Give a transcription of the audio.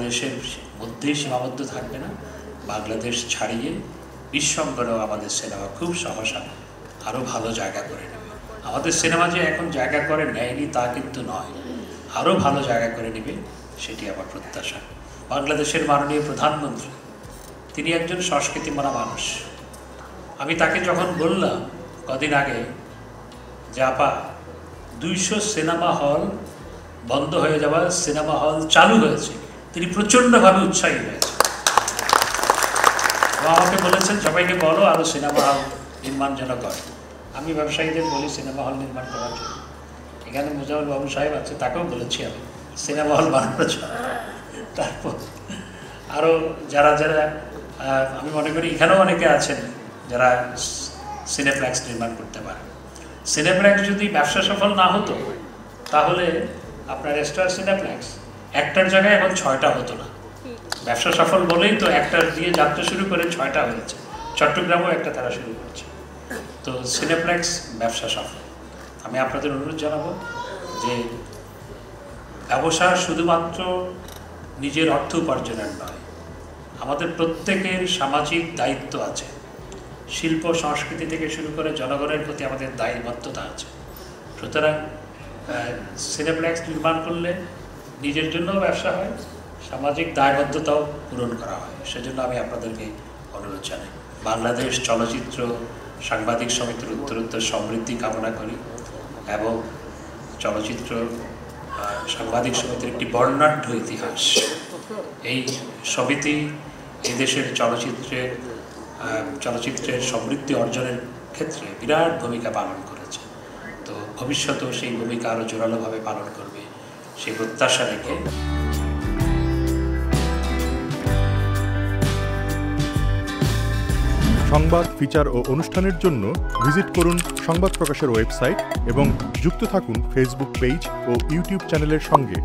বাংলাদেশের মধ্যেই সীমাবদ্ধ থাকবে না, বাংলাদেশ ছাড়িয়ে বিশ্বঙ্গনেও আমাদের সিনেমা খুব সহসা আরও ভালো জায়গা করে নেবে। আমাদের সিনেমা যে এখন জায়গা করে নেয়নি তা কিন্তু নয়, আরও ভালো জায়গা করে নেবে, সেটি আমার প্রত্যাশা। বাংলাদেশের মাননীয় প্রধানমন্ত্রী, তিনি একজন সংস্কৃতিমনা মানুষ। আমি তাকে যখন বললাম কদিন আগে যে আপা 200 সিনেমা হল বন্ধ হয়ে যাওয়া সিনেমা হল চালু হয়েছে, তিনি প্রচণ্ডভাবে উৎসাহী হয়েছে। আমাকে বলেছেন সবাইকে বলো আরও সিনেমা হল নির্মাণ যেন করে। আমি ব্যবসায়ীদের বলি সিনেমা হল নির্মাণ করার জন্য। এখানে মুজাফর বাবু সাহেব আছে, তাকেও বলেছি আমি সিনেমা হল বানানোর জন্য। তারপর আরও যারা যারা আমি মনে করি এখানেও অনেকে আছেন যারা সিনেপ্লেক্স নির্মাণ করতে পারে। সিনেপ্লেক্স যদি ব্যবসা সফল না হতো তাহলে আপনার স্টার সিনেপ্লেক্স একটার জায়গায় এখন 6টা হতো না। ব্যবসা সফল বলেই তো একটা দিয়ে যাত্রা শুরু করে 6টা হয়েছে। চট্টগ্রামেও একটা তারা শুরু করেছে। তো সিনেপ্লেক্স ব্যবসা সফল। আমি আপনাদের অনুরোধ জানাবো যে ব্যবসা শুধুমাত্র নিজের অর্থ উপার্জনের নয়, আমাদের প্রত্যেকের সামাজিক দায়িত্ব আছে। শিল্প সংস্কৃতি থেকে শুরু করে জনগণের প্রতি আমাদের দায়বদ্ধতা আছে। সুতরাং সিনেপ্লেক্স নির্মাণ করলে নিজের জন্যও ব্যবসা হয়, সামাজিক দায়বদ্ধতাও পূরণ করা হয়। সেজন্য আমি আপনাদেরকে অনুরোধ জানাই। বাংলাদেশ চলচ্চিত্র সাংবাদিক সমিতির উত্তরোত্তর সমৃদ্ধি কামনা করি এবং চলচ্চিত্র সাংবাদিক সমিতির একটি বর্ণাঢ্য ইতিহাস। এই সমিতি এই দেশের চলচ্চিত্রের সমৃদ্ধি অর্জনের ক্ষেত্রে বিরাট ভূমিকা পালন করেছে। তো ভবিষ্যতেও সেই ভূমিকা আরও জোরালোভাবে পালন করবে সেই প্রত্যাশা রেখে সংবাদ, ফিচার ও অনুষ্ঠানের জন্য ভিজিট করুন সংবাদ প্রকাশের ওয়েবসাইট এবং যুক্ত থাকুন ফেসবুক পেজ ও ইউটিউব চ্যানেলের সঙ্গে।